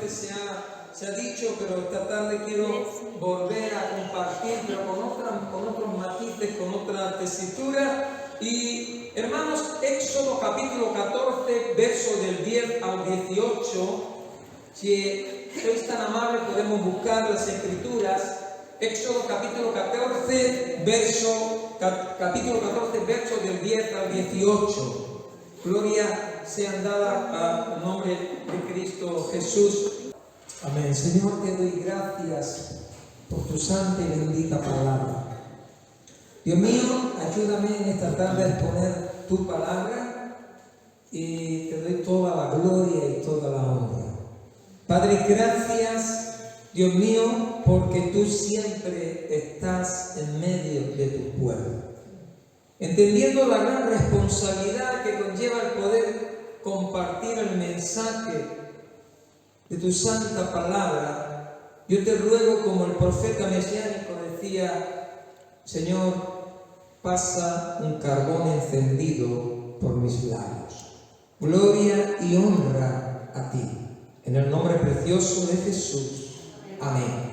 veces se ha dicho, pero esta tarde quiero volver a compartir, pero con otros matices, con otra tesitura. Y hermanos, Éxodo capítulo 14, verso del 10 al 18, si sois tan amables podemos buscar las escrituras. Éxodo capítulo 14, verso del 10 al 18. Gloria sean dadas al nombre de Cristo Jesús. Amén. Señor, te doy gracias por tu santa y bendita palabra. Dios mío, ayúdame en esta tarde a exponer tu palabra y te doy toda la gloria y toda la honra. Padre, gracias, Dios mío, porque tú siempre estás en medio de tu pueblo. Entendiendo la gran responsabilidad que conlleva el poder compartir el mensaje de tu santa palabra, yo te ruego, como el profeta mesiánico decía: Señor, pasa un carbón encendido por mis labios. Gloria y honra a ti, en el nombre precioso de Jesús. Amén.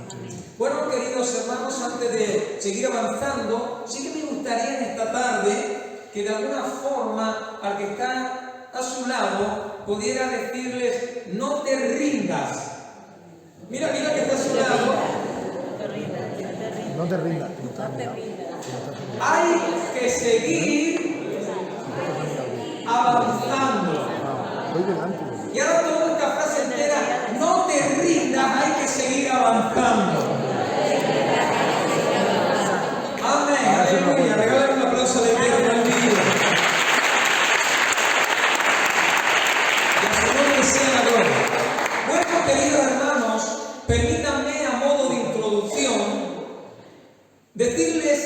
Bueno, queridos hermanos, antes de seguir avanzando, sí que me gustaría en esta tarde que de alguna forma al que está a su lado pudiera decirles: no te rindas. Mira que está a su lado. No te rindas. Hay que seguir avanzando. Y ahora toda esta frase entera: no te rindas, hay que seguir avanzando. Amén, aleluya. Regálame un aplauso de Dios en el vídeo. Y al Señor que sea la gloria. Bueno, queridos hermanos, permítanme a modo de introducción decirles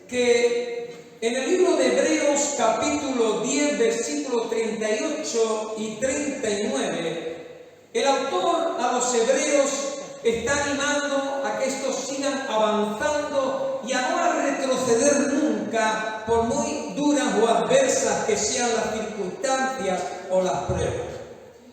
que en el libro de Hebreos capítulo 10 versículos 38 y 39, el autor a los hebreos está animando a que estos sigan avanzando y a no retroceder nunca, por muy duras o adversas que sean las circunstancias o las pruebas.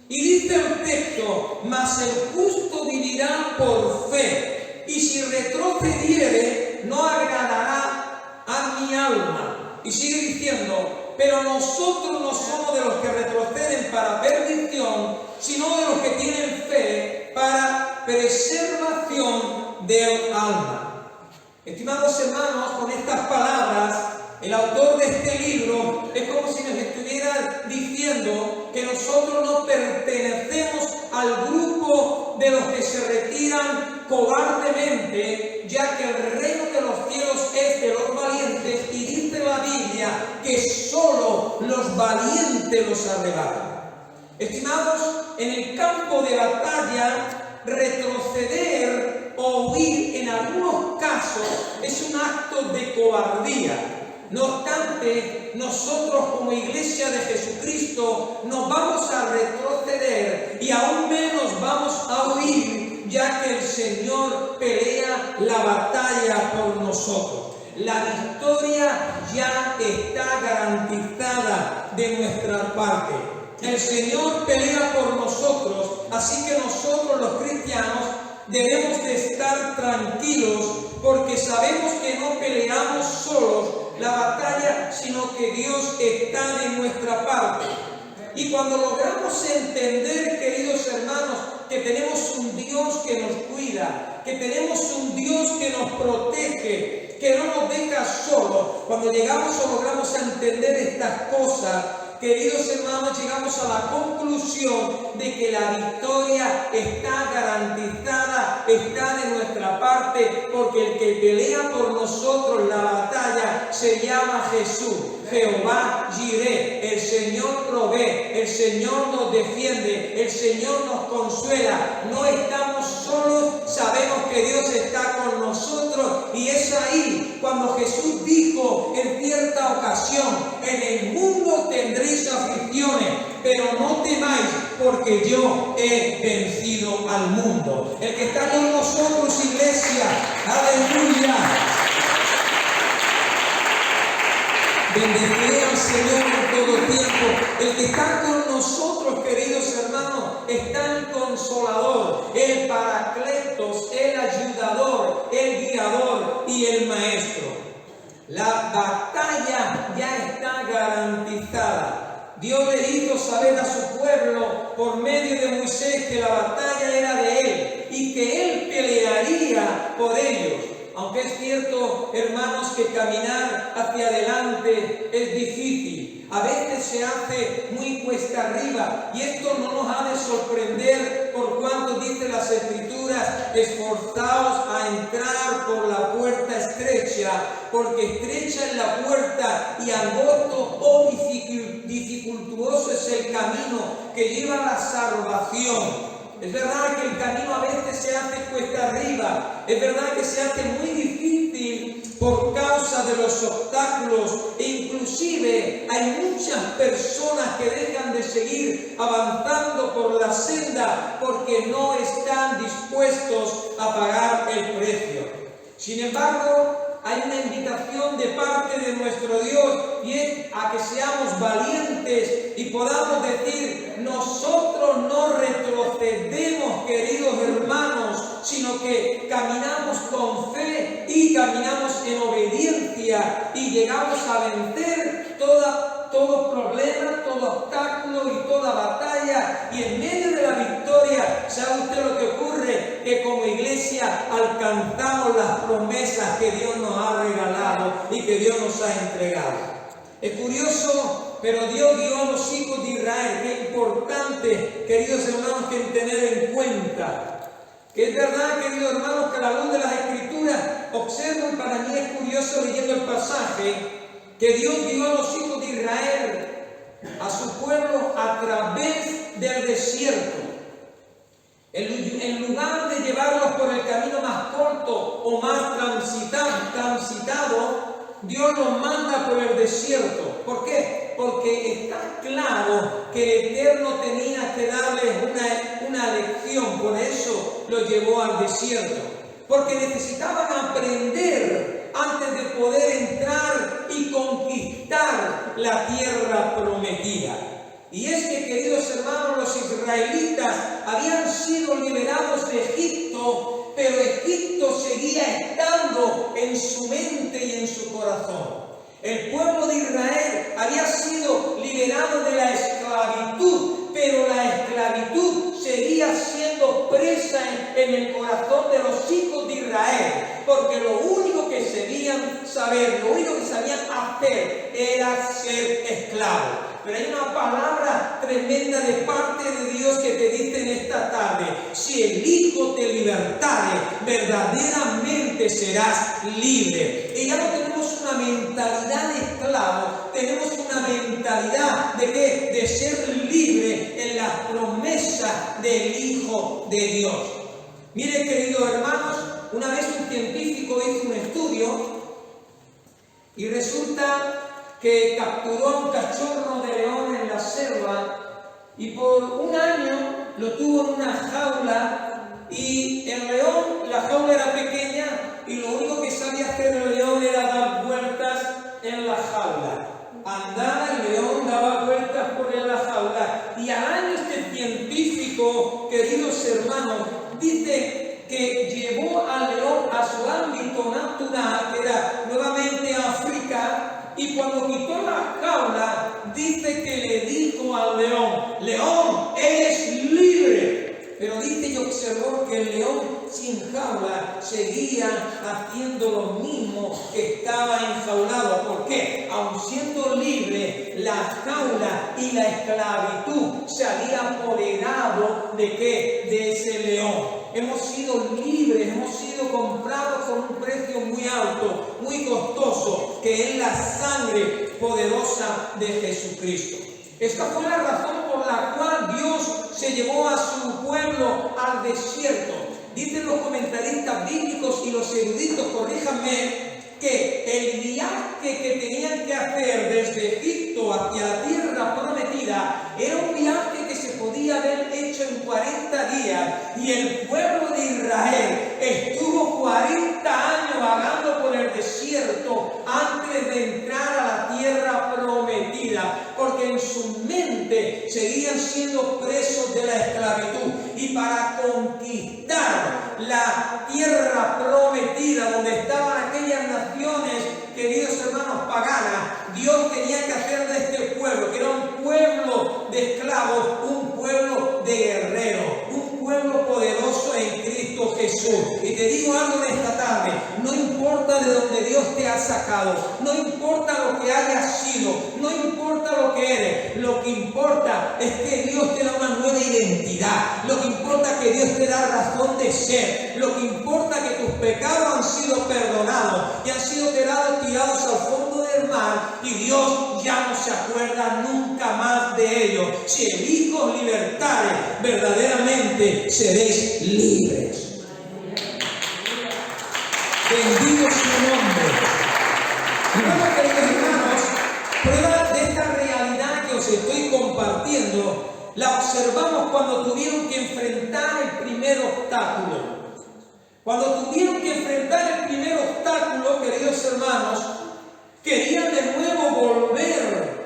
Y dice el texto: mas el justo vivirá por fe, y si retrocediere no agradará a mi alma. Y sigue diciendo: pero nosotros no somos de los que retroceden para perdición, sino de los que tienen fe para preservación del alma. Estimados hermanos, con estas palabras, el autor de este libro es como si nos estuviera diciendo que nosotros no pertenecemos al grupo de los que se retiran cobardemente, ya que el reino de los cielos es de los valientes, y dice la Biblia que solo los valientes los arrebatan. Estimados, en el campo de batalla, retroceder o huir en algunos casos es un acto de cobardía. No obstante, nosotros como Iglesia de Jesucristo no vamos a retroceder y aún menos vamos a huir, ya que el Señor pelea la batalla por nosotros. La victoria ya está garantizada de nuestra parte. El Señor pelea por nosotros, así que nosotros los cristianos debemos de estar tranquilos, porque sabemos que no peleamos solos la batalla, sino que Dios está de nuestra parte. Y cuando logramos entender, queridos hermanos, que tenemos un Dios que nos cuida, que tenemos un Dios que nos protege, que no nos deja solos, cuando llegamos o logramos entender estas cosas, queridos hermanos, llegamos a la conclusión de que la victoria está garantizada, está de nuestra parte, porque el que pelea por nosotros la batalla se llama Jesús. Jehová Jireh, el Señor provee, el Señor nos defiende, el Señor nos consuela. No estamos solos, sabemos que Dios está con nosotros, y es ahí cuando Jesús dijo en cierta ocasión: en el mundo tendréis aflicciones, pero no temáis, porque yo he vencido al mundo. El que está con nosotros, iglesia, aleluya. Bendeciré al Señor en todo tiempo. El que está con nosotros, queridos hermanos, está en consolador, el paracletos, el ayudador, el guiador y el maestro. La batalla ya está garantizada. Dios le hizo saber a su pueblo por medio de Moisés que la batalla era de él y que él pelearía por ellos. Aunque es cierto, hermanos, que caminar hacia adelante es difícil. A veces se hace muy cuesta arriba y esto no nos ha de sorprender por cuanto dice las Escrituras: esforzaos a entrar por la puerta estrecha, porque estrecha es la puerta y angosto o dificultuoso es el camino que lleva a la salvación. Es verdad que el camino a veces se hace cuesta arriba, es verdad que se hace muy difícil por causa de los obstáculos e inclusive hay muchas personas que dejan de seguir avanzando por la senda porque no están dispuestos a pagar el precio. Sin embargo, hay una invitación de parte de nuestro Dios y es a que seamos valientes y podamos decir: nosotros no retrocedemos, queridos hermanos, sino que caminamos con fe y caminamos en obediencia y llegamos a vencer todo problema, todo obstáculo y toda batalla, y en medio de la victoria, ¿sabe usted lo que ocurre? Que como iglesia alcanzamos las promesas que Dios nos ha regalado y que Dios nos ha entregado. Es curioso, pero Dios guió a los hijos de Israel. Qué importante, queridos hermanos, que tener en cuenta. Que es verdad, queridos hermanos, que a la luz de las Escrituras observo, y para mí es curioso leyendo el pasaje, que Dios guió a los hijos de Israel, a su pueblo, a través del desierto. En lugar de llevarlos por el camino más corto o más transitado, Dios los manda por el desierto. ¿Por qué? Porque está claro que el Eterno tenía que darles una lección, por eso los llevó al desierto. Porque necesitaban aprender antes de poder entrar y conquistar la tierra prometida. Y es que, queridos hermanos, los israelitas habían sido liberados de Egipto, pero Egipto seguía estando en su mente y en su corazón. El pueblo de Israel había sido liberado de la esclavitud, pero la esclavitud seguía siendo presa en el corazón de los hijos de Israel, porque lo único que sabían saber, lo único que sabían hacer era ser esclavos. Pero hay una palabra tremenda de parte de Dios que te dice en esta tarde: si el Hijo te libertare, verdaderamente serás libre. Y ya no tenemos una mentalidad de esclavo, tenemos una mentalidad de ¿qué? De ser libre en las promesas del Hijo de Dios. Mire, queridos hermanos, una vez un científico hizo un estudio y resulta que capturó a un cachorro de león en la selva y por un año lo tuvo en una jaula, y el león, la jaula era pequeña y lo único que sabía hacer el león era dar vueltas en la jaula. Andaba el león, daba vueltas por la jaula, y al año este científico, queridos hermanos, dice que llevó al león a su ámbito natural, que era nuevamente África. Y cuando quitó la jaula, dice que le dijo al león: león, eres libre. Pero dice y observó que el león sin jaula seguía haciendo lo mismo que estaba enjaulado. ¿Por qué? Aun siendo libre, la jaula y la esclavitud se había apoderado ¿de qué? De ese león. Hemos sido libres, hemos sido comprados con un precio muy alto, muy costoso, que es la sangre poderosa de Jesucristo. Esta fue la razón por la cual Dios se llevó a su pueblo al desierto. Dicen los comentaristas bíblicos y los eruditos, corríjanme, que el viaje que tenían que hacer desde Egipto hacia la tierra prometida era un viaje que se podía haber hecho en 40 días, y el pueblo de Israel estuvo 40 años vagando por el desierto antes de entrar a la tierra prometida. vida, porque en su mente seguían siendo presos de la esclavitud. Y para conquistar la tierra prometida, donde estaban aquellas naciones, queridos hermanos, paganas, Dios tenía que hacer de este pueblo, que era un pueblo de esclavos, un pueblo de guerreros, un pueblo poderoso en Cristo Jesús. Y te digo algo en esta tarde: no importa de dónde Dios te ha sacado, no importa lo que hayas sido, no importa lo que eres, lo que importa es que Dios te da una nueva identidad, lo que importa es que Dios te da razón de ser, lo que importa es que tus pecados han sido perdonados y han sido tirados al fondo del mar, y Dios ya no se acuerda nunca más de ellos. Si el Hijo os libertare, verdaderamente seréis libres. Bendito su nombre. Bueno, queridos hermanos, prueba de esta realidad que os estoy compartiendo la observamos cuando tuvieron que enfrentar el primer obstáculo. Cuando tuvieron que enfrentar el primer obstáculo, queridos hermanos, querían de nuevo volver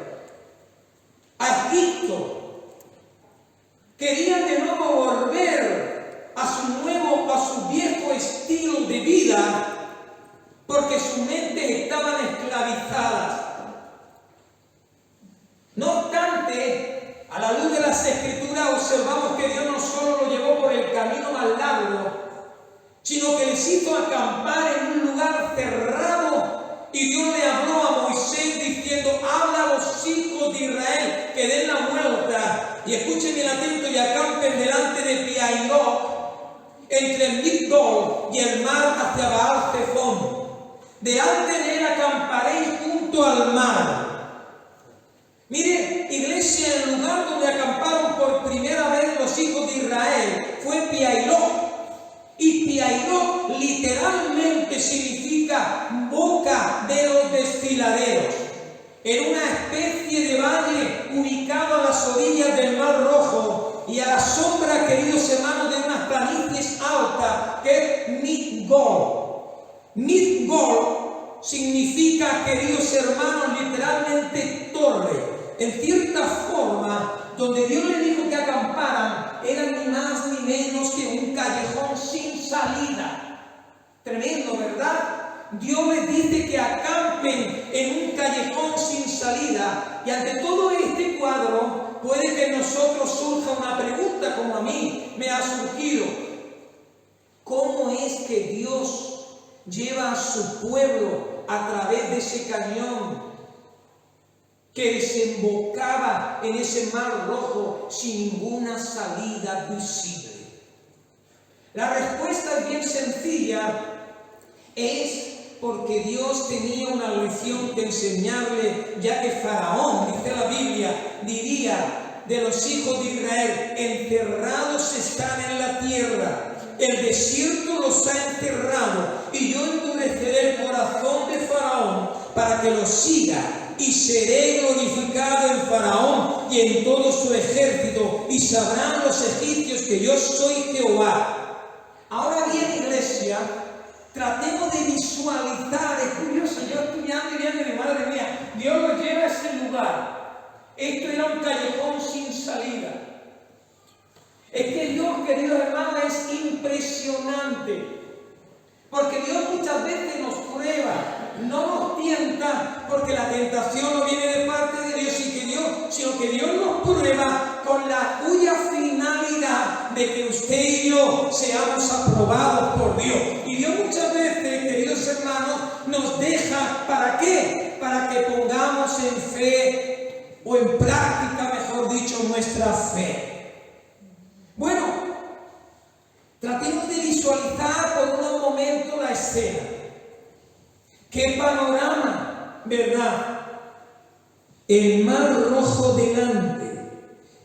a Egipto. Querían de nuevo volver a su viejo estilo de vida, porque sus mentes estaban esclavizadas. No obstante, a la luz de las Escrituras observamos que Dios no solo lo llevó por el camino más largo, sino que les hizo acampar en un lugar cerrado, y Dios le habló a Moisés diciendo: habla a los hijos de Israel que den la vuelta y escuchen bien atento y acampen delante de Pi-Hahirot, entre el Migdol y el mar hacia Baal-Zephón. Delante de él acamparéis junto al mar. Mire, iglesia, el lugar donde acamparon por primera vez los hijos de Israel fue Pi-Hahirot. Y Pi-Hahirot literalmente significa boca de los desfiladeros. En una especie de valle ubicado a las orillas del Mar Rojo y a la sombra, queridos hermanos, de unas planicies altas, que es Migdol. Migdol significa, queridos hermanos, literalmente torre. En cierta forma, donde Dios le dijo que acamparan, era ni más ni menos que un callejón sin salida. Tremendo, ¿verdad? Dios les dice que acampen en un callejón sin salida. Y ante todo este cuadro, puede que en nosotros surja una pregunta, como a mí me ha surgido: ¿cómo es que Dios lleva a su pueblo a través de ese cañón que desembocaba en ese Mar Rojo sin ninguna salida visible? La respuesta es bien sencilla: es porque Dios tenía una lección que enseñarle, ya que Faraón, dice la Biblia, diría de los hijos de Israel: encerrados están en la tierra, el desierto los ha encerrado, y yo endureceré el corazón de Faraón para que los siga, y seré glorificado en Faraón y en todo su ejército, y sabrán los egipcios que yo soy Jehová. Ahora bien, iglesia, tratemos de visualizar. Es curioso, yo estudiando y viendo, madre mía, Dios lo lleva a ese lugar. Esto era un callejón sin salida. Es que Dios, queridos hermanos, es impresionante. Porque Dios muchas veces nos prueba, no nos tienta, porque la tentación no viene de parte de Dios, sino que Dios nos prueba con la cuya finalidad de que usted y yo seamos aprobados por Dios. Y Dios muchas veces, queridos hermanos, nos deja, ¿para qué? Para que pongamos en fe, o en práctica, mejor dicho, nuestra fe. Bueno, tratemos de visualizar por unos momentos la escena. ¡Qué panorama!, ¿verdad? El Mar Rojo delante,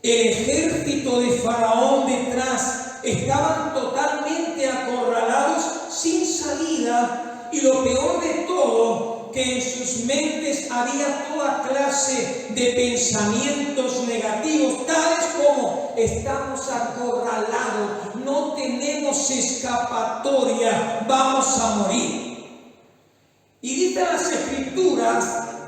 el ejército de Faraón detrás, estaban totalmente acorralados, sin salida, y lo peor de todo, que en sus mentes había toda clase de pensamientos negativos, tales como: estamos acorralados, no tenemos escapatoria, vamos a morir. Y dicen las Escrituras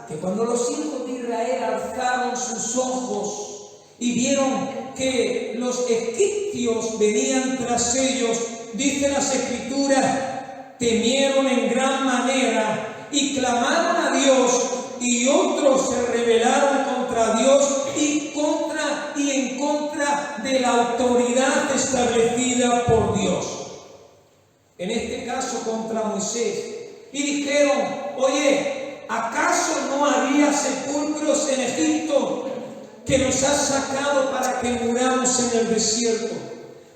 que cuando los hijos de Israel Israel alzaron sus ojos y vieron que los egipcios venían tras ellos, dice las Escrituras, temieron en gran manera y clamaron a Dios, y otros se rebelaron contra Dios y en contra de la autoridad establecida por Dios. En este caso contra Moisés. Y dijeron: oye, ¿acaso no había sepulcros en Egipto que nos has sacado para que muramos en el desierto?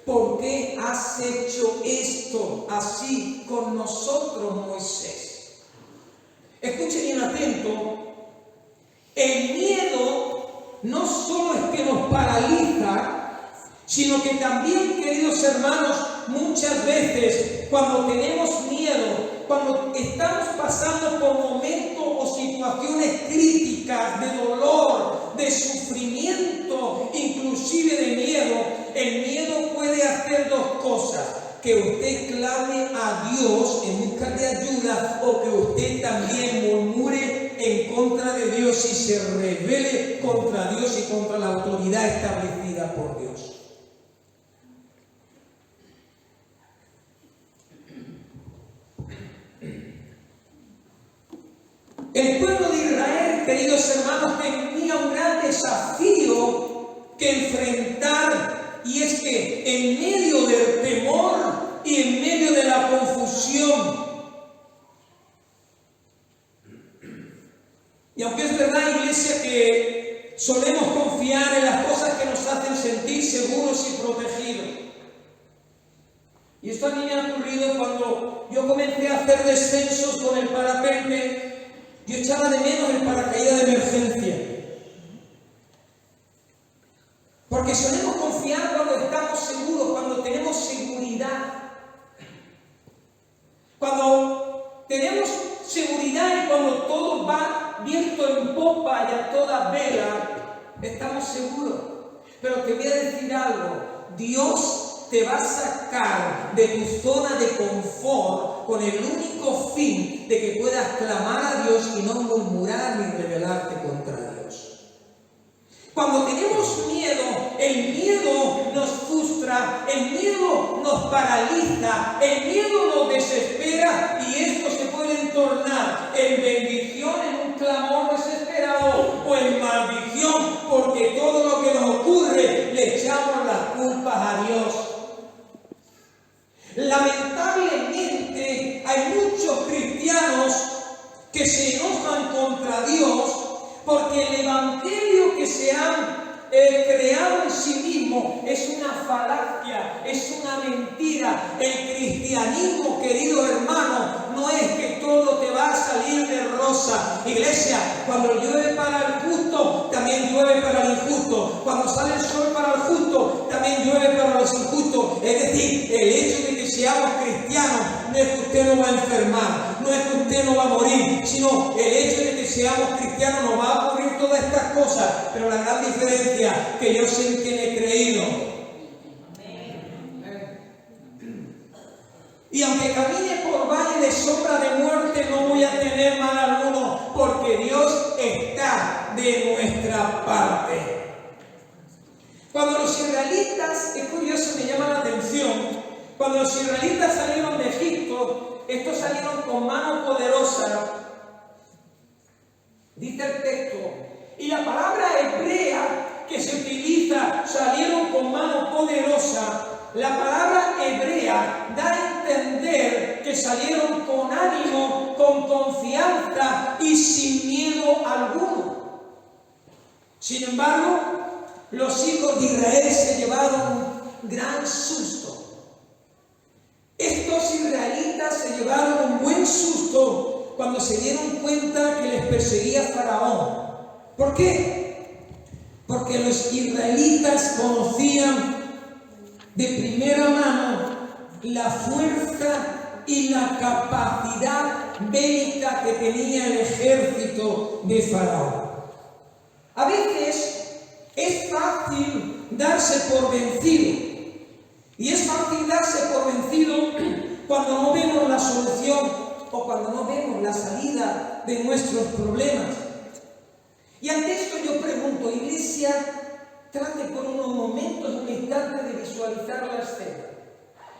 ¿Por qué has hecho esto así con nosotros, Moisés? Escuche bien atento. El miedo no solo es que nos paraliza, sino que también, queridos hermanos, muchas veces cuando tenemos miedo, cuando estamos pasando por momentos o situaciones críticas de dolor, de sufrimiento, inclusive de miedo, el miedo puede hacer dos cosas: que usted clame a Dios en busca de ayuda, o que usted también murmure en contra de Dios y se rebele contra Dios y contra la autoridad establecida por Dios. El pueblo de Israel, queridos hermanos, tenía un gran desafío que enfrentar, y es que en medio del temor y en medio de la confusión, y aunque es verdad, iglesia, que solemos confiar en las cosas que nos hacen sentir seguros y protegidos, y esto a mí me ha ocurrido cuando yo comencé a hacer descensos con el parapente. Yo echaba de menos el paracaídas de emergencia, porque solemos confiar cuando estamos seguros, cuando tenemos seguridad. Cuando tenemos seguridad y cuando todo va viento en popa y a toda vela, estamos seguros. Pero te voy a decir algo: Dios te va a sacar de tu zona de confort con el único fin de que puedas clamar a Dios y no murmurar ni rebelarte contra Dios. Cuando tenemos miedo, el miedo nos frustra, el miedo nos paraliza, el miedo nos desespera, y esto se puede tornar en bendición, en un clamor desesperado, o en maldición, porque todo lo que nos ocurre le echamos las culpas a Dios. Lamentablemente hay muchos cristianos que se enojan contra Dios porque el evangelio que se han creado en sí mismo es una falacia, es una mentira. El cristianismo, queridos hermanos, no es que todo te va a salir de rosa. Iglesia, cuando llueve para el justo, también llueve para el injusto. Cuando sale el sol para el justo, también llueve para los injustos. Es decir, el hecho de que seamos cristianos no es que usted no va a enfermar, no es que usted no va a morir, sino el hecho de que seamos cristianos nos va a ocurrir todas estas cosas. Pero la gran diferencia, que yo sé en quién he creído. Y aunque camine por valle de sombra de muerte, no voy a tener mal alguno, porque Dios está de nuestra parte. Cuando los israelitas, es curioso, me llama la atención, cuando los israelitas salieron de Egipto, estos salieron con mano poderosa, dice el texto, y la palabra hebrea que se utiliza, salieron con mano poderosa, la palabra hebrea da a entender que salieron con ánimo, con confianza y sin miedo alguno. Sin embargo, los hijos de Israel se llevaron un gran susto. Estos israelitas se llevaron un buen susto cuando se dieron cuenta que les perseguía Faraón. ¿Por qué? Porque los israelitas conocían de primera mano la fuerza y la capacidad bélica que tenía el ejército de Faraón. A veces es fácil darse por vencido, y es fácil darse por vencido cuando no vemos la solución o cuando no vemos la salida de nuestros problemas. Y ante esto yo pregunto, iglesia, trate por unos momentos, un instante de visualizar la escena.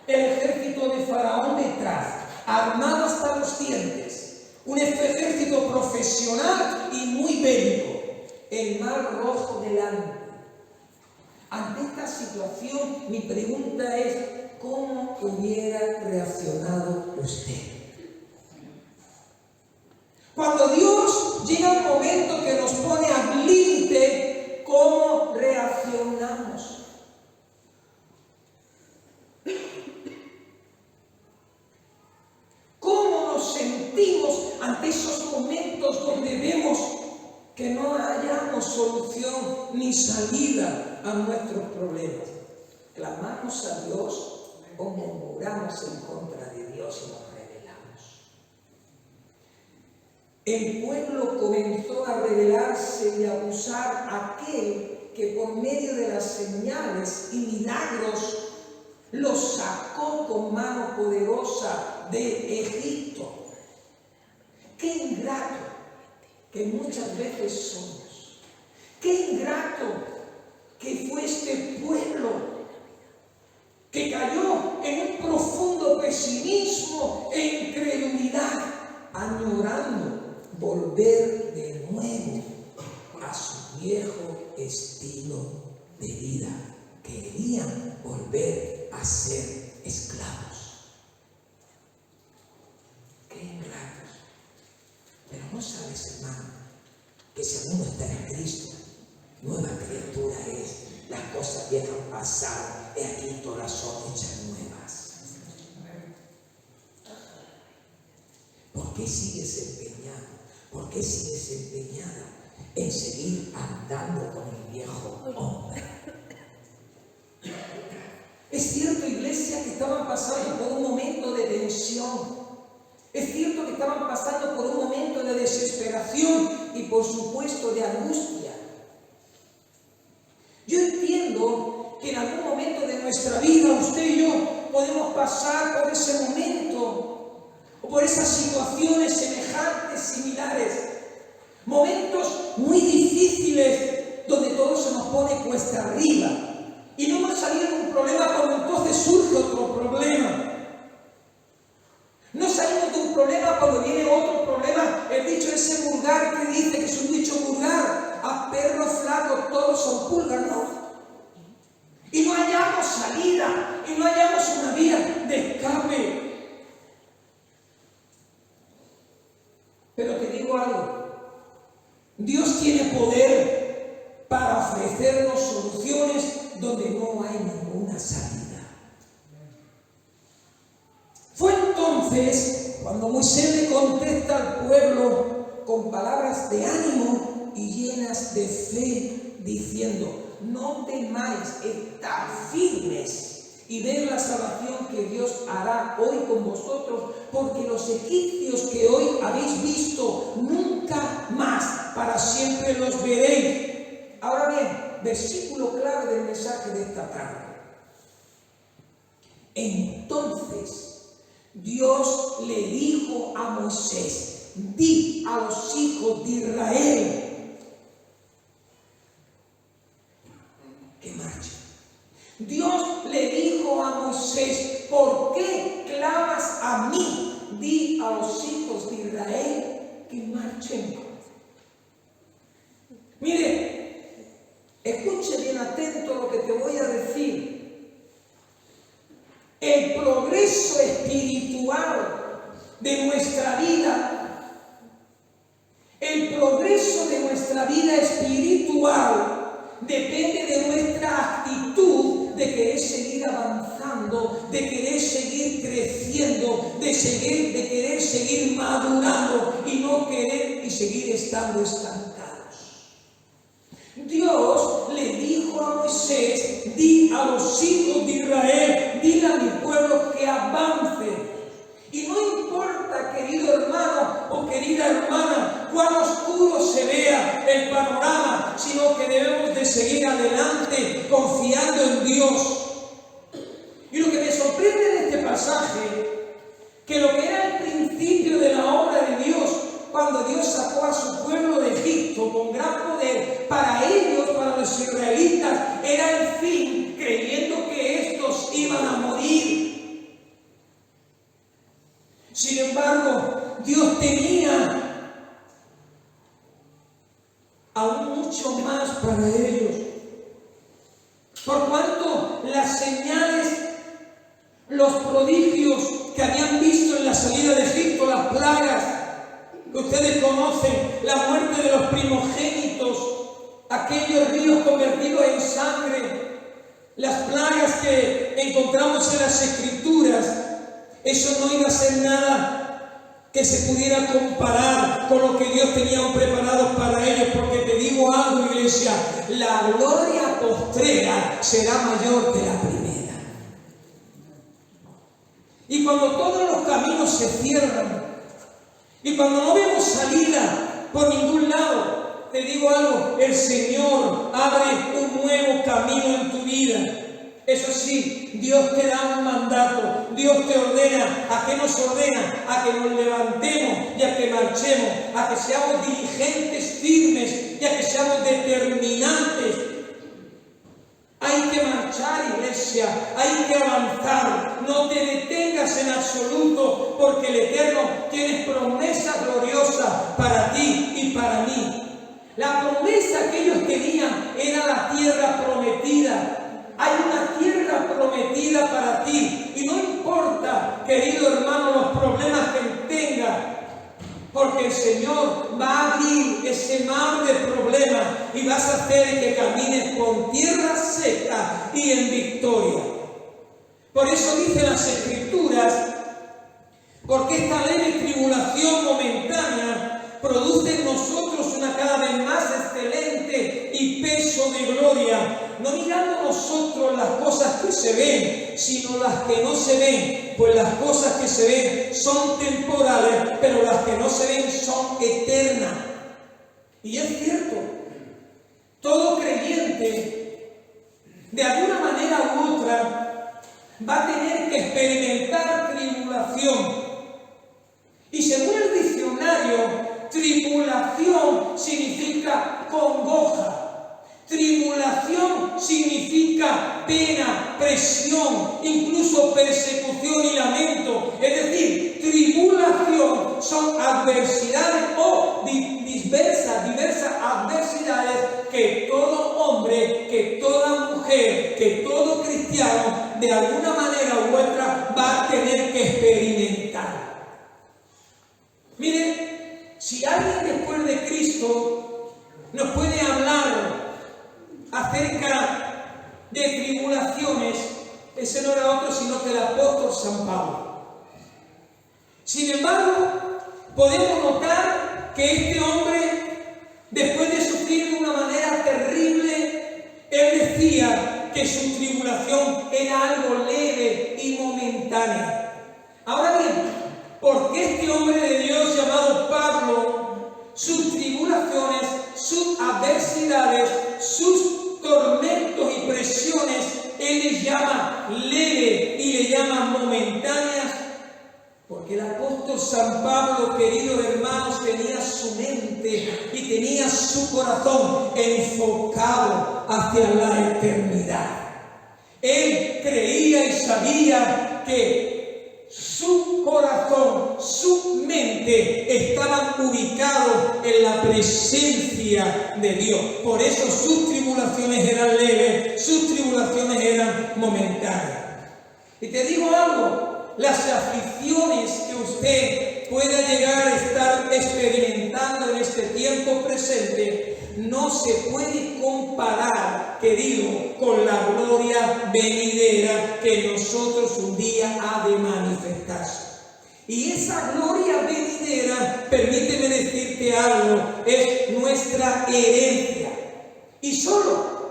El ejército de Faraón detrás, armado hasta los dientes, un ejército profesional y muy bélico, el mar rojo delante. Ante esta situación, mi pregunta es, ¿cómo hubiera reaccionado usted? Cuando Dios llega un momento que nos pone al límite, ¿cómo reaccionamos? ¿Cómo nos sentimos ante esos momentos donde vemos que no hayamos solución ni salida a nuestros problemas? ¿Clamamos a Dios o murmuramos en contra de Dios y nos rebelamos? El pueblo comenzó a rebelarse y a abusar a aquel que por medio de las señales y milagros los sacó con mano poderosa de Egipto. ¡Qué ingrato que muchas veces somos! ¡Qué ingrato que fue este pueblo que cayó en un profundo pesimismo e incredulidad, añorando volver de nuevo a su viejo estilo de vida! Querían volver a ser esclavos. ¡Qué ingratos! Pero no sabes, hermano, que si alguno está en Cristo, nueva criatura es. Las cosas viejas han pasado, y aquí todas son hechas nuevas. ¿Por qué sigues empeñado? ¿Por qué sigues empeñada en seguir andando con el viejo hombre? Es cierto, iglesia, que estaban pasando por un momento de tensión. Es cierto que estaban pasando por un momento de desesperación y, por supuesto, de angustia. Yo entiendo que en algún momento de nuestra vida, usted y yo podemos pasar por ese momento o por esas situaciones semejantes, similares. Momentos muy difíciles donde todo se nos pone cuesta arriba. Y no hemos salido de un problema cuando entonces surge otro problema. No salimos de un problema cuando viene otro problema. El dicho ese vulgar que dice, que es un dicho vulgar, a perro flaco todos son pulgas, ¿no? Y no hallamos salida, y no hallamos una vía de escape. Pero te digo algo, Dios tiene poder para ofrecernos soluciones donde no hay ninguna salida. Fue entonces cuando Moisés le contesta al pueblo con palabras de ánimo y llenas de fe, diciendo: no temáis, estad firmes y ver la salvación que Dios hará hoy con vosotros, porque los egipcios que hoy habéis visto, nunca más, para siempre los veréis. Ahora bien, versículo clave del mensaje de esta tarde. Entonces Dios le dijo a Moisés: di a los hijos de Israel que marchen. Dios le dijo a Moisés: ¿por qué clamas a mí? Di a los hijos de Israel que marchen. Mire, escuche bien atento lo que te voy a decir. El progreso espiritual de nuestra vida, el progreso de nuestra vida espiritual depende de nuestra actitud de querer seguir avanzando, de querer seguir creciendo, de querer seguir madurando y no querer y seguir estando estancados. Dios le dijo a Moisés: di a los hijos de Israel, dile a mi pueblo que avance. Y no importa, querido hermano o querida hermana, cuán oscuro se vea el panorama, sino que debemos de seguir adelante confiando en Dios. Y lo que me sorprende de este pasaje, que lo que era el principio de la obra de Dios, cuando Dios sacó a su pueblo de Egipto con gran poder los israelitas era el fin, creyendo que estos iban a morir. Sin embargo, Dios tenía aún mucho más para ellos. Por cuanto las señales, los prodigios que habían visto en la salida de Egipto, las plagas que ustedes conocen, la muerte de los primogénitos, aquellos ríos convertidos en sangre, las plagas que encontramos en las Escrituras, eso no iba a ser nada que se pudiera comparar con lo que Dios tenía preparado para ellos, porque te digo algo, iglesia, la gloria postrera será mayor que la primera. Y cuando todos los caminos se cierran, y cuando no vemos salida por ningún lado, te digo algo, el Señor abre un nuevo camino en tu vida. Eso sí, Dios te da un mandato, Dios te ordena. ¿A qué nos ordena? A que nos levantemos y a que marchemos, a que seamos diligentes, firmes y a que seamos determinantes. Hay que marchar, iglesia, hay que avanzar. No te detengas en absoluto, porque el Eterno tiene promesas gloriosas para ti y para mí. La promesa que ellos tenían era la tierra prometida. Hay una tierra prometida para ti. Y no importa, querido hermano, los problemas que tengas, porque el Señor va a abrir ese mar de problemas y vas a hacer que camines por tierra seca y en victoria. Por eso dicen las Escrituras, porque esta leve tribulación momentánea produce en nosotros una cada vez más excelente y peso de gloria, no mirando nosotros las cosas que se ven, sino las que no se ven, pues las cosas que se ven son temporales, pero las que no se ven son eternas. Y es cierto, todo creyente, de alguna manera u otra, va a tener que experimentar tribulación. Y según el diccionario, tribulación significa congoja. Tribulación significa pena, presión, incluso persecución y lamento. Es decir, tribulación son adversidades o diversas adversidades que todo hombre, que toda mujer, que todo cristiano, de alguna manera u otra, va a tener que experimentar. Miren, si alguien después de Cristo nos puede hablar acerca de tribulaciones, ese no era otro sino que el apóstol San Pablo. Sin embargo, podemos notar que este hombre, después de sufrir de una manera terrible, él decía que su tribulación era algo leve y momentánea. Ahora bien, ¿por qué este hombre de Dios llamado Pablo, sus tribulaciones, sus adversidades, sus tormentos y presiones, él les llama leve y le llama momentáneas? Porque el apóstol San Pablo, queridos hermanos, tenía su mente y tenía su corazón enfocado hacia la eternidad. Él creía y sabía que su corazón, su mente estaban ubicados en la presencia de Dios. Por eso sus tribulaciones eran leves, sus tribulaciones eran momentáneas. Y te digo algo, las aflicciones que usted pueda llegar a estar experimentando en este tiempo presente no se puede comparar, querido, con la gloria venidera que nosotros un día ha de manifestarse. Y esa gloria venidera, permíteme decirte algo, es nuestra herencia. Y solo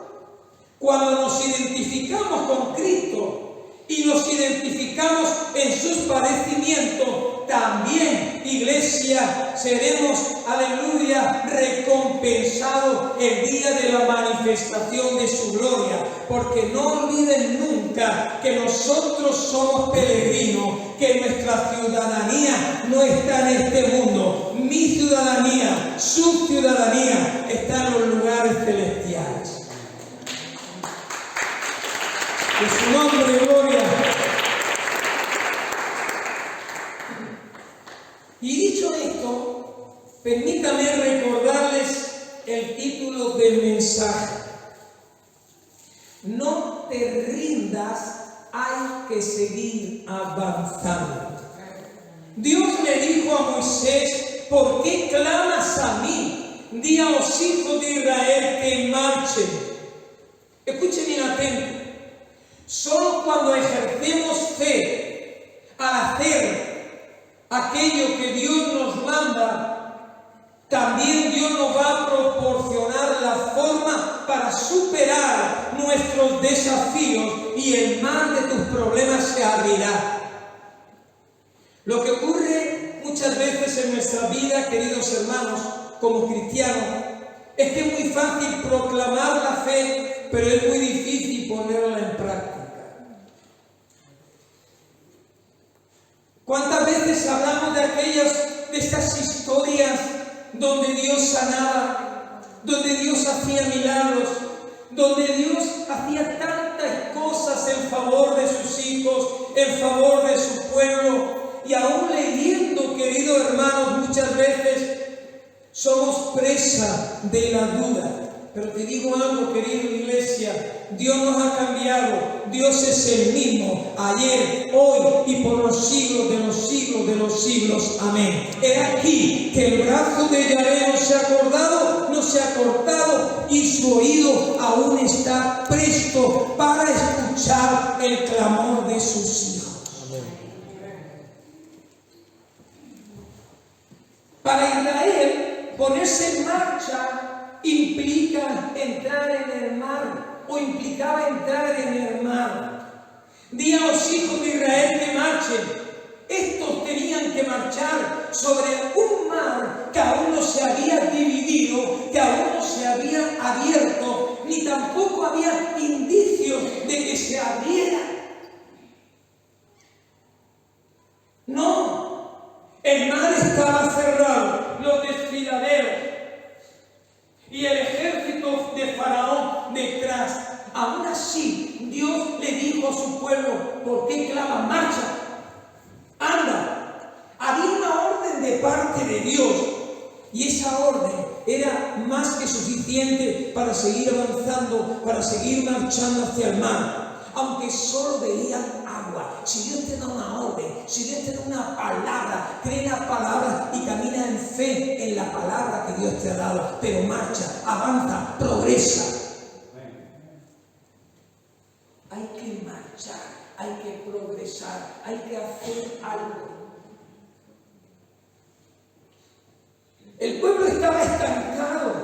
cuando nos identificamos con Cristo y nos identificamos en sus padecimientos, también, iglesia, seremos, aleluya, recompensados el día de la manifestación de su gloria. Porque no olviden nunca que nosotros somos peregrinos, que nuestra ciudadanía no está en este mundo. Mi ciudadanía, su ciudadanía, está en los lugares celestiales. De su nombre, gloria. Y dicho esto, permítame recordarles el título del mensaje. No te rindas, hay que seguir avanzando. Dios le dijo a Moisés: ¿por qué clamas a mí? Di a los hijos de Israel que marchen. Escuchen bien atento. Solo cuando ejercemos fe al hacer aquello que Dios nos manda, también Dios nos va a proporcionar la forma para superar nuestros desafíos y el mar de tus problemas se abrirá. Lo que ocurre muchas veces en nuestra vida, queridos hermanos, como cristianos, es que es muy fácil proclamar la fe, pero es muy difícil ponerla en práctica. ¿Cuántas veces hablamos de estas historias donde Dios sanaba, donde Dios hacía milagros, donde Dios hacía tantas cosas en favor de sus hijos, en favor de su pueblo? Y aún leyendo, queridos hermanos, muchas veces somos presa de la duda. Pero te digo algo, querida iglesia, Dios nos ha cambiado. Dios es el mismo, ayer, hoy y por los siglos de los siglos de los siglos. Amén. He aquí que el brazo de Yahvé no se ha acordado, no se ha cortado, y su oído aún está presto para escuchar el clamor de sus hijos. Para Israel, ponerse en marcha implica entrar en el mar, o implicaba entrar en el mar. Di a los hijos de Israel que marchen. Estos tenían que marchar sobre un mar que aún no se había dividido, que aún no se había abierto, ni tampoco había indicios de que se abriera. No. El mar estaba cerrado, los desfiladeros y el ejército de Faraón detrás. Aún así, Dios le dijo a su pueblo: ¿por qué clama? Marcha, anda. Había una orden de parte de Dios, y esa orden era más que suficiente para seguir avanzando, para seguir marchando hacia el mar. Aunque solo veían agua, si Dios te da una orden, si Dios te da una palabra, cree en la palabra y camina en fe en la palabra que Dios te ha dado. Pero marcha, avanza, progresa. Hay que marchar, hay que progresar, hay que hacer algo. El pueblo estaba estancado,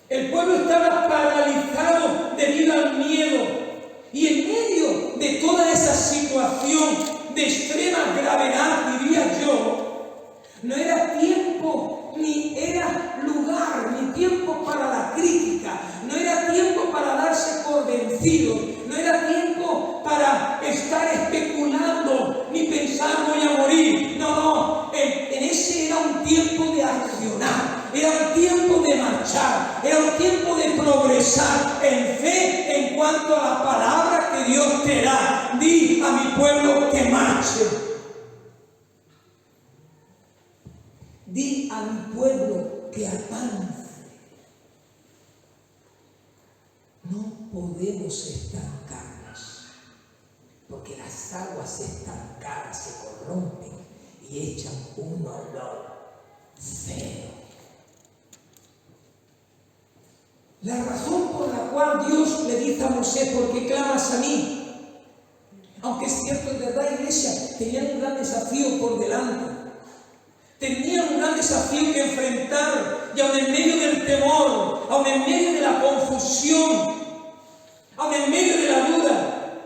el pueblo estaba paralizado debido al miedo. Y en medio de toda esa situación de extrema gravedad, diría yo, no era tiempo, ni era lugar, ni tiempo para la crítica, no era tiempo para darse por vencido, no era tiempo para estar especulando, ni pensar voy a morir. No, en ese era un tiempo de accionar. Era un tiempo de marchar, era un tiempo de progresar en fe en cuanto a la palabra que Dios te da. Di a mi pueblo que marche. Di a mi pueblo que avance. No podemos estancarnos, porque las aguas estancadas se corrompen y echan un olor feo. La razón por la cual Dios le dice a Moisés: ¿por qué clamas a mí? Aunque es cierto, es verdad, iglesia, tenían un gran desafío por delante. Tenían un gran desafío que enfrentar, y aun en medio del temor, aun en medio de la confusión, aun en medio de la duda.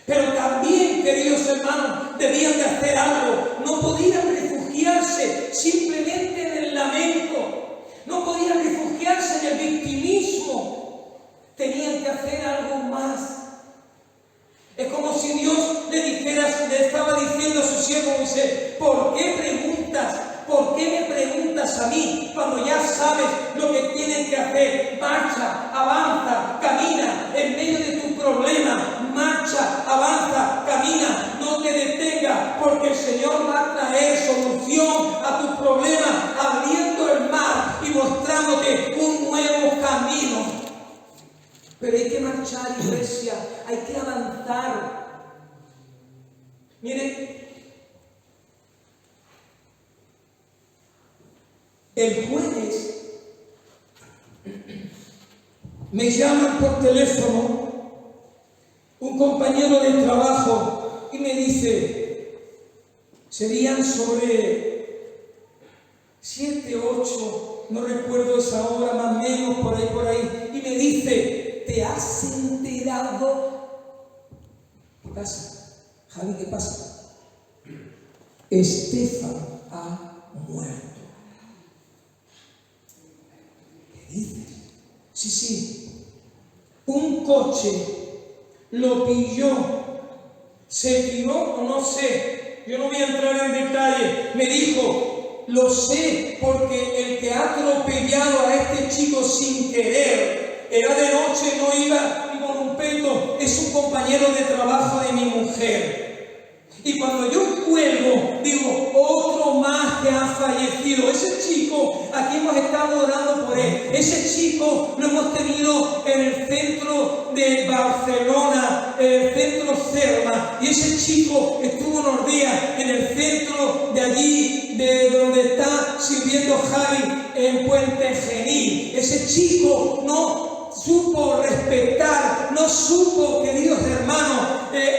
Pero también, queridos hermanos, debían de hacer algo. No podían refugiarse simplemente en el lamento. No podían refugiarse en el victimismo. Tenían que hacer algo más. Es como si Dios le estaba diciendo a su siervo Moisés: ¿por qué preguntas? ¿Por qué me preguntas a mí cuando ya sabes lo que tienes que hacer? Marcha, avanza, camina en medio de tu problema. Marcha Pero hay que marchar, iglesia, hay que avanzar. Miren, el jueves me llaman por teléfono un compañero de trabajo y me dice, serían sobre 7, 8, no recuerdo esa hora, más o menos, por ahí, y me dice, ¿te has enterado? ¿Qué pasa? Javi, ¿qué pasa? Estefan ha muerto. ¿Qué dices? Sí. Un coche lo pilló, se tiró o no sé, yo no voy a entrar en detalle. Me dijo, lo sé porque el que ha atropellado a este chico sin querer, era de noche, no iba con un peto, es un compañero de trabajo de mi mujer. Y cuando yo cuelgo, digo, otro más que ha fallecido. Ese chico, aquí hemos estado orando por él. Ese chico lo hemos tenido en el centro de Barcelona, el centro Cerma. Y ese chico estuvo unos días en el centro de allí, de donde está sirviendo Javi, en Puente Genil. Ese chico no supo respetar, no supo, queridos hermanos,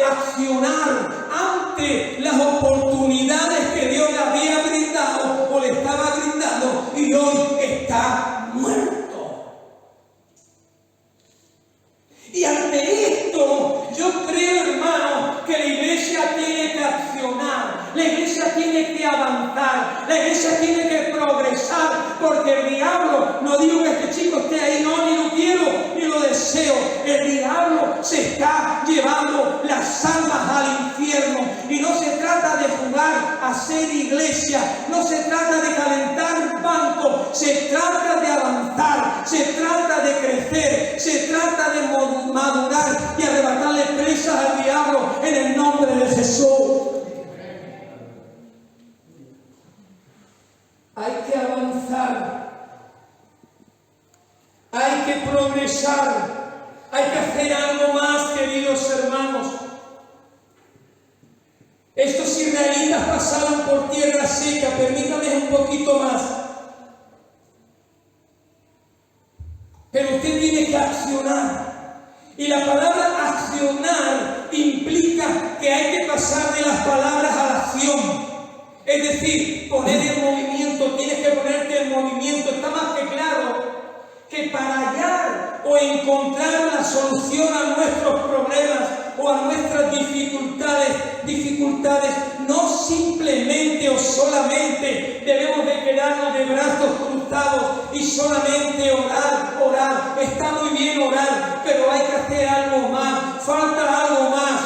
accionar ante las oportunidades que Dios le había brindado o le estaba brindando, y hoy está muerto. Y ante esto, yo creo, hermano, que la iglesia tiene que accionar, la iglesia tiene que avanzar, la iglesia tiene que progresar, porque el diablo, no digo que este chico esté ahí, no, ni lo quiero, ni lo deseo, el diablo se está llevando las almas al infierno, y no se trata de jugar a ser iglesia, no se trata de calentar banco, se trata de avanzar, se trata de crecer, se trata de madurar y arrebatarle presas al diablo en el nombre de Jesús. Hay que avanzar, hay que progresar, hay que hacer algo más, queridos hermanos. Estos israelitas pasaron por tierra seca, permítame un poquito más. Pero usted tiene que accionar. Y la palabra accionar implica que hay que pasar de las palabras a la acción. Es decir, poner en movimiento, tienes que ponerte en movimiento. Está más que claro que para hallar o encontrar una solución a nuestros problemas o a nuestras dificultades, no simplemente o solamente debemos de quedarnos de brazos cruzados y solamente orar. Está muy bien orar, pero hay que hacer algo más, falta algo más.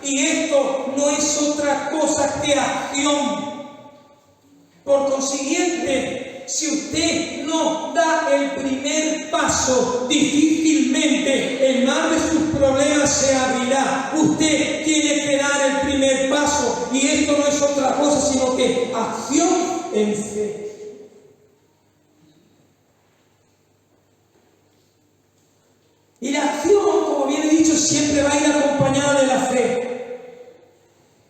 Y esto no es otra cosa que acción. Por consiguiente, si usted no da el primer paso, difícilmente el mar de sus problemas se abrirá. Usted tiene que dar el primer paso, y esto no es otra cosa sino que acción en fe. Y la acción, como bien he dicho, siempre va a ir acompañada de la fe.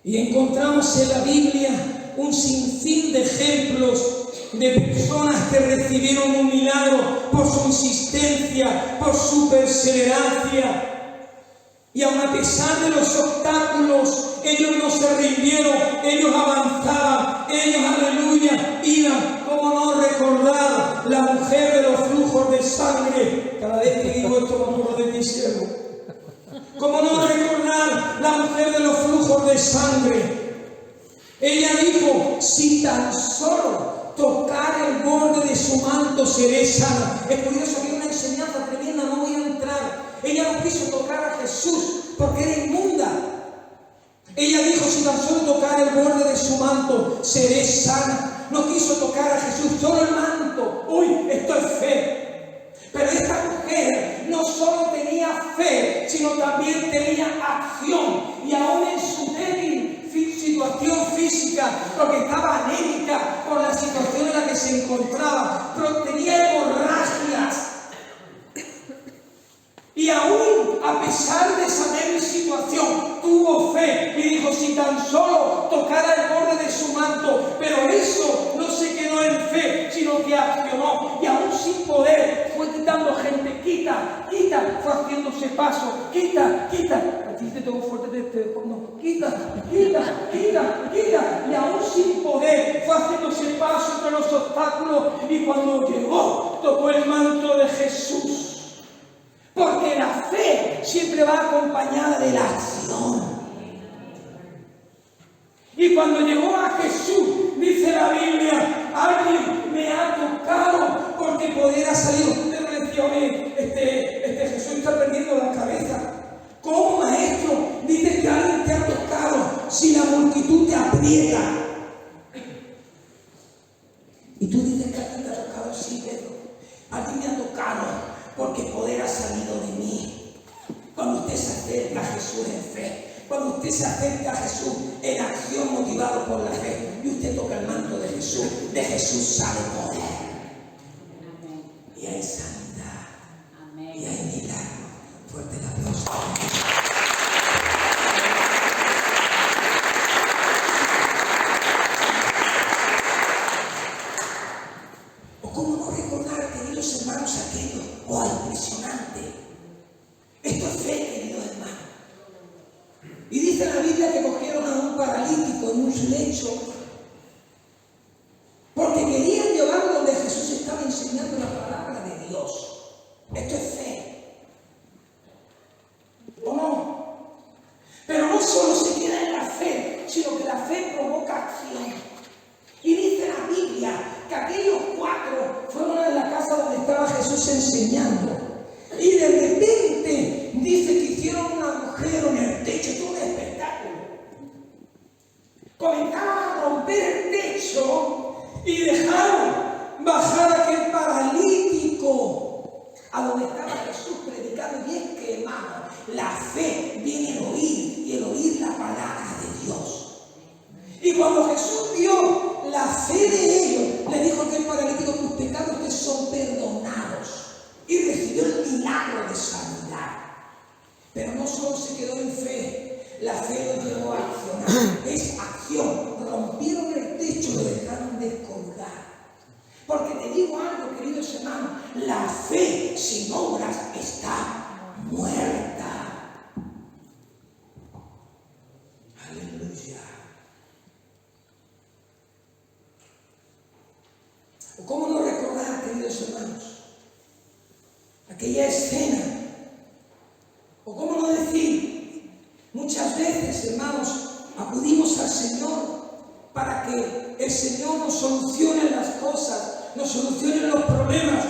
Y encontramos en la Biblia un sinfín de ejemplos de personas que recibieron un milagro por su insistencia, por su perseverancia. Y aun a pesar de los obstáculos, ellos no se rindieron, ellos avanzaban, ellos, aleluya, iban. ¿Cómo no recordar la mujer de los flujos de sangre? Cada vez que digo esto me acuerdo de ti, siervo. ¿Cómo no recordar la mujer de los flujos de sangre? Ella dijo, si tan solo tocar el borde de su manto seré sana. Es curioso, había una enseñanza tremenda, no voy a entrar. Ella no quiso tocar a Jesús porque era inmunda. Ella dijo, si tan solo tocar el borde de su manto seré sana. No quiso tocar a Jesús, solo el manto. Uy, esto es fe. Pero esta mujer no solo tenía fe, sino también tenía acción. Y aún en su débil situación física, porque estaba anémica por la situación en la que se encontraba, pero tenía hemorragias. Y Y aún a pesar de saber mi situación, tuvo fe y dijo: si tan solo tocara el borde de su manto. Pero eso no se quedó en fe, sino que accionó. Y aún sin poder, fue quitando gente. Quita, fue haciéndose paso. Quita. A ti te tengo fuerte no. Quita. Y aún sin poder, fue haciéndose paso entre los obstáculos. Y cuando llegó, tocó el manto de Jesús. Porque la fe siempre va acompañada de la acción. Y cuando llegó a Jesús, dice la Biblia: alguien me ha tocado, porque poder ha salido. Usted no decía: oye, Jesús está perdiendo la cabeza. ¿Cómo, maestro, dices que alguien te ha tocado si la multitud te aprieta? Y tú dices que alguien te ha tocado. Sí, Pedro, alguien me ha tocado, porque poder ha salido de mí. Cuando usted se acerca a Jesús en fe, cuando usted se acerca a Jesús en acción, motivado por la fe, y usted toca el manto de Jesús sale poder. Amén. Y hay sanidad. Amén. Y hay milagro. Fuerte el aplauso. O cómo no recordar, queridos hermanos, aquello. ¡Oh, impresionante! Esto es fe, queridos hermanos. Y dice la Biblia que cogieron a un paralítico en un lecho, porque querían llevarlo donde Jesús estaba enseñando la palabra de Dios. Esto es fe. ¿O no? Pero no solo se queda en la fe, sino que la fe provoca acción. Y dice la Biblia que aquellos 4 fueron a la casa donde estaba Jesús enseñando. Y de repente dice que hicieron un agujero en el techo, todo un espectáculo. Comenzaron a romper el techo y dejaron bajar a aquel paralítico a donde estaba Jesús predicando. Y es que, hermano, la fe viene el oír, y el oír la palabra de Dios. Y cuando Jesús vio la fe de ellos, le dijo a aquel paralítico: tus pecados te son perdonados. Y recibió el milagro de sanidad. Pero no solo se quedó en fe, la fe lo llevó a accionar. Es acción. Rompieron el techo, lo dejaron descolgar. Porque te digo algo, queridos hermanos: la fe sin obras está muerta. Aleluya. ¿O cómo no recordar, queridos hermanos, aquella escena? ¿O cómo no decir, muchas veces, hermanos, acudimos al Señor para que el Señor nos solucione las cosas, nos solucione los problemas?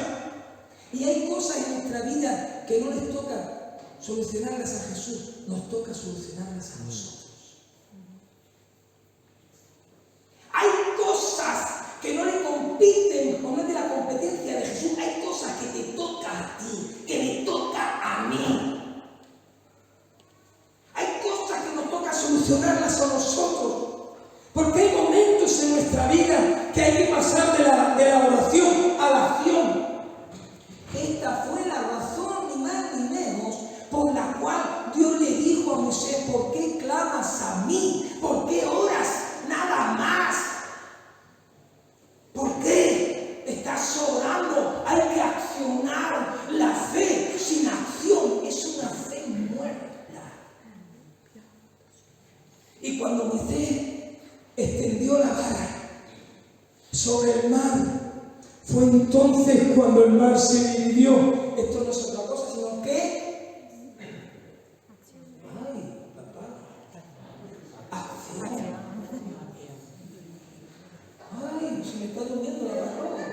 Y hay cosas en nuestra vida que no les toca solucionarlas a Jesús, nos toca solucionarlas a nosotros. Hay cosas que no le compiten, o no es de la competencia de Jesús. Hay cosas que te toca a ti, que me toca a mí. Hay cosas que nos toca solucionarlas a nosotros. Porque hay momentos en nuestra vida que hay que pasar de la oración a la acción. Esta fue la razón, ni más ni menos, por la cual Dios le dijo a Moisés: ¿por qué clamas a mí? ¿Por qué oras? Nada más. ¿Por qué estás orando? Hay que accionar. La fe sin acción es una fe muerta. Y cuando Moisés extendió la vara sobre el mar, fue entonces cuando el mar se dividió. Esto no es otra cosa sino que acción. Ay, se me está durmiendo la parroquia.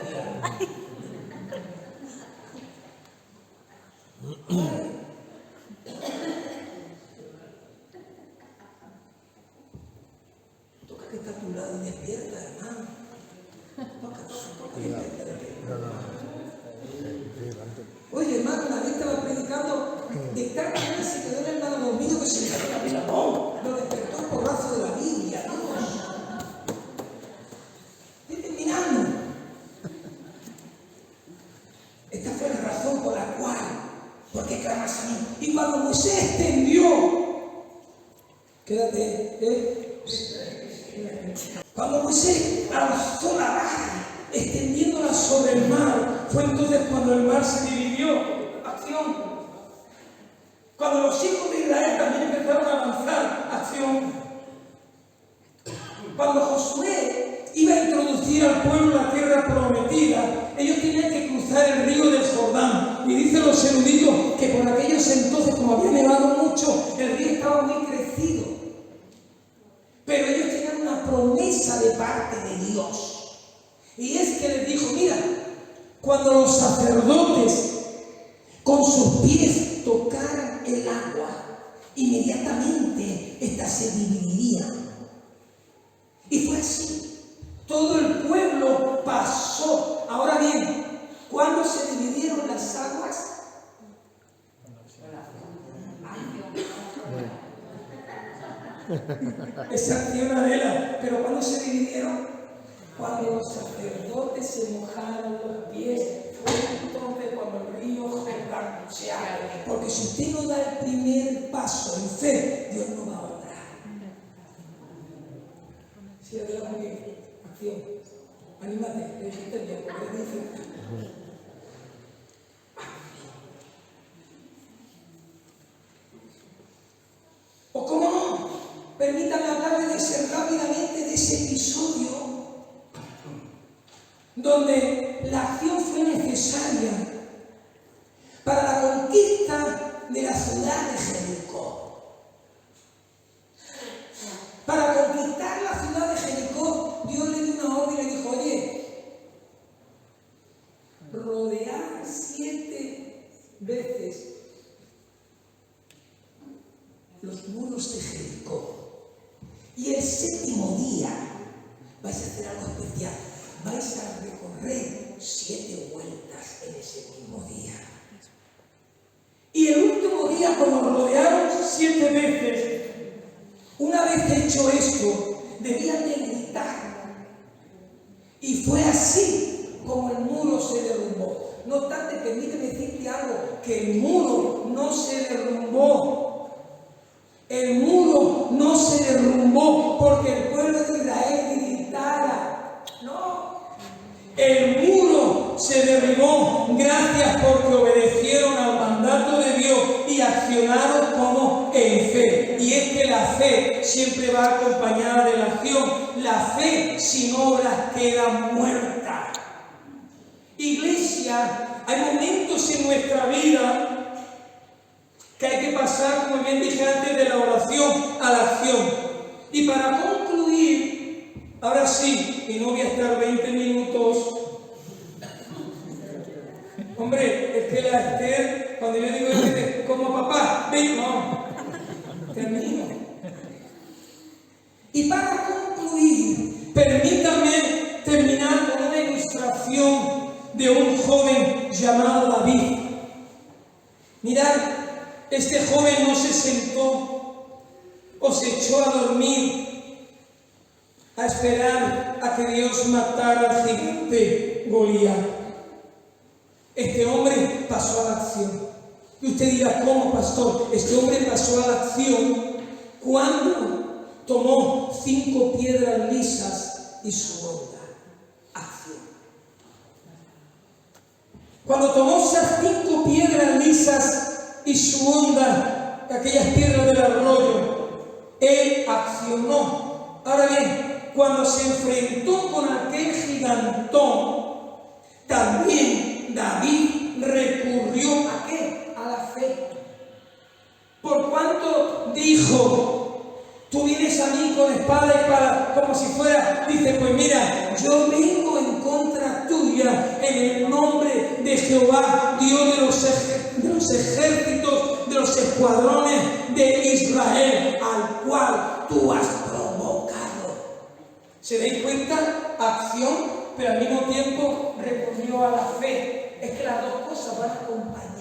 Toca que está a tu lado y despierta, hermano. Toca, despierta. Oye, hermano, una vez estaba predicando, de tal manera se quedó el hermano dormido que se le cayó la Biblia. ¡Oh! Lo despertó el porrazo de la Biblia. Dios. Estoy terminando. Esta fue la razón por la cual, ¿por qué clamas a mí? Y cuando Moisés extendió, quédate, cuando Moisés alzó la vara, extendiéndola sobre el mar, fue entonces cuando el mar se dividió. Acción. Cuando los hijos de Israel también empezaron a avanzar, acción. Cuando Josué iba a introducir al pueblo en la tierra prometida, ellos tenían que cruzar el río del Jordán. Y dicen los eruditos que por aquellos entonces, como había nevado mucho, el río estaba muy crecido. Pero ellos tenían una promesa de parte de Dios. Y es que les dijo, mira, cuando los sacerdotes con sus pies tocaran el agua, inmediatamente ésta se dividiría. Y fue así. Todo el pueblo pasó. Ahora bien, ¿cuándo se dividieron las aguas? Esa acción, Adela. Pero ¿cuándo se dividieron? Cuando los sacerdotes se mojaron los pies. Fue entonces cuando el río Jordán se abre. Porque si usted no da el primer paso en fe, Dios no va a obrar. Sí, Adela, muy bien. Acción. Anímate, le dijiste bien, porque le dicen. O cómo no, permítame hablarle rápidamente de ese episodio donde la acción fue necesaria para la conquista de la ciudad de Jericó. Para conquistar la ciudad de Jericó, Dios le dio una orden y le dijo, oye, rodear 7 veces los muros de Jericó. Y el 7º día vais a hacer algo especial. Vais a recorrer 7 vueltas en ese mismo día. Y el último día, cuando rodearon 7 veces, una vez hecho esto, debían de gritar. Y fue así como el muro se derrumbó. No obstante, permíteme decirte algo, que el muro no se derrumbó. El muro no se derrumbó porque el pueblo de Israel gritara. No. El muro se derribó gracias porque obedecieron al mandato de Dios y accionaron como en fe. Y es que la fe siempre va acompañada de la acción. La fe sin obras queda muerta. Iglesia, hay momentos en nuestra vida que hay que pasar, como bien dije antes, de la oración a la acción. Y para concluir, ahora sí, y no voy a estar 20 minutos. Hombre, es que la Esther, cuando yo digo como papá, ven, no, termino. Y para concluir, permítame terminar con una ilustración de un joven llamado David. Mirad, este joven no se sentó o se echó a dormir a esperar a que Dios matara al gigante Goliat. Este hombre pasó a la acción. Y usted dirá, ¿cómo, pastor? Este hombre pasó a la acción cuando tomó 5 piedras lisas y su onda. Acción. Cuando tomó esas 5 piedras lisas y su onda, aquellas piedras del arroyo, él accionó. Ahora bien, cuando se enfrentó con aquel gigantón, también David recurrió ¿a qué? A la fe. Por cuanto dijo, tú vienes a mí con espada y espada, como si fuera, dice, pues mira, yo vengo en contra tuya en el nombre de Jehová, Dios de los ejércitos, de los escuadrones de Israel, al cual tú has provocado. ¿Se dais cuenta? Acción, pero al mismo tiempo recurrió a la fe. Es que las dos cosas van acompañadas.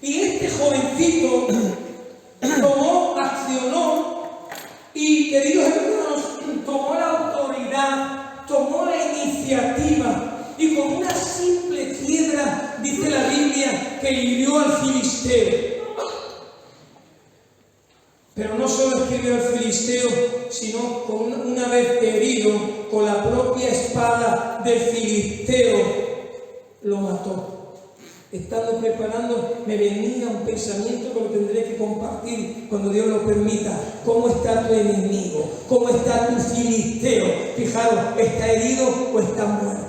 Y este jovencito accionó y, queridos hermanos, tomó la autoridad, tomó la iniciativa y con una simple piedra, dice la Biblia, que hirió al filisteo. Pero no solo es que hirió al filisteo, sino una vez herido con la propia espada del filisteo, lo mató. Estando preparando, me venía un pensamiento que lo tendré que compartir cuando Dios lo permita. ¿Cómo está tu enemigo? ¿Cómo está tu filisteo? Fijaros, ¿está herido o está muerto?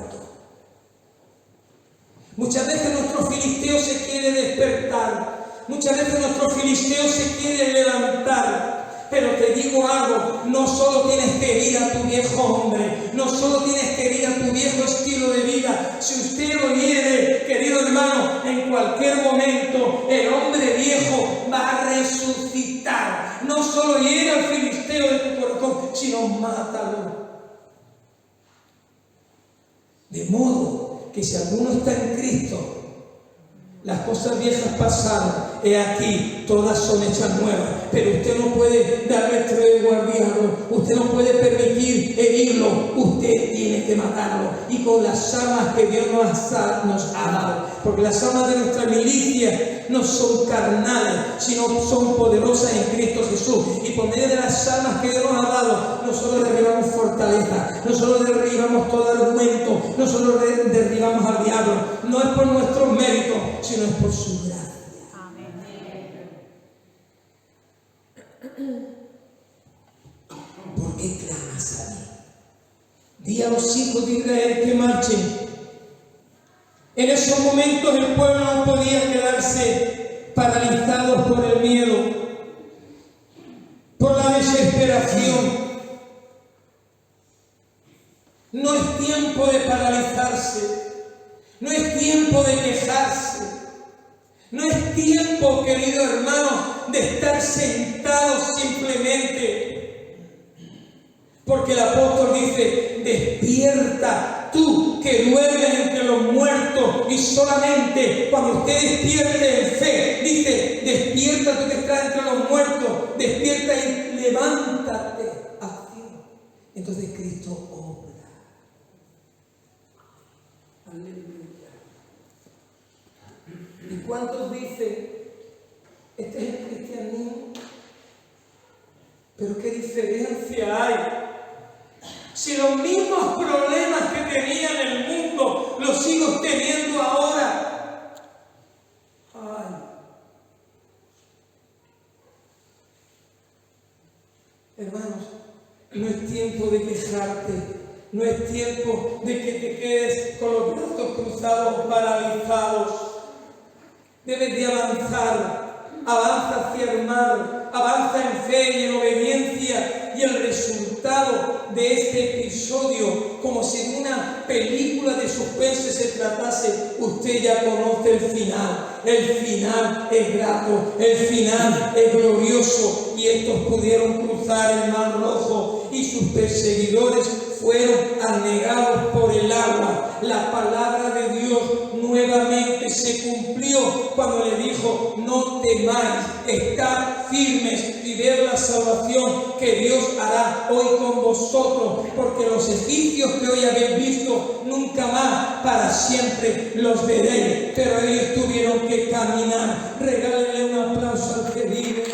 Muchas veces nuestro filisteo se quiere despertar. Muchas veces nuestro filisteo se quiere levantar. Pero te digo algo, no solo tienes que herir a tu viejo hombre, no solo tienes que herir a tu viejo estilo de vida. Si usted lo hiere, querido hermano, en cualquier momento el hombre viejo va a resucitar. No solo hiere al filisteo de tu corazón, sino mátalo. De modo que si alguno está en Cristo, las cosas viejas pasaron, he aquí, todas son hechas nuevas. Pero usted no puede darle tregua al diablo, usted no puede permitir herirlo, usted tiene que matarlo. Y con las armas que Dios nos ha dado, porque las armas de nuestra milicia no son carnales, sino son poderosas en Cristo Jesús. Y por medio de las armas que Dios nos ha dado, nosotros derribamos fortaleza, nosotros derribamos todo argumento, nosotros derribamos al diablo. No es por nuestros méritos, sino es por su gracia. ¿Por qué clamas a mí? Di a los hijos de Israel que marchen. En esos momentos el pueblo no podía quedarse paralizado por el miedo, por la desesperación. No es tiempo de paralizarse, no es tiempo de quejarse, no es tiempo, querido hermano, de estar sentados simplemente. Porque el apóstol dice, despierta tú que duermes entre los muertos, y solamente cuando usted despierte en fe, dice, despierta tú que estás entre los muertos, despierta y levántate a Dios. Entonces Cristo obra. Aleluya. ¿Y cuántos dicen, este es el cristianismo? Pero qué diferencia hay. Si los mismos problemas que tenía en el mundo los sigo teniendo ahora. Ay. Hermanos, no es tiempo de quejarte, no es tiempo de que te quedes con los brazos cruzados, paralizados. Debes de avanzar, avanza hacia el mar, avanza en fe y en obediencia. Y el resultado de este episodio, como si de una película de suspense se tratase, usted ya conoce el final. El final es grato, el final es glorioso. Y estos pudieron cruzar el mar rojo y sus perseguidores fueron anegados por el agua. La palabra de Dios nuevamente se cumplió cuando le dijo, no temáis, estad firmes y ved la salvación que Dios hará hoy con vosotros, porque los egipcios que hoy habéis visto, nunca más para siempre los veréis. Pero ellos tuvieron que caminar. Regálenle un aplauso al que vive.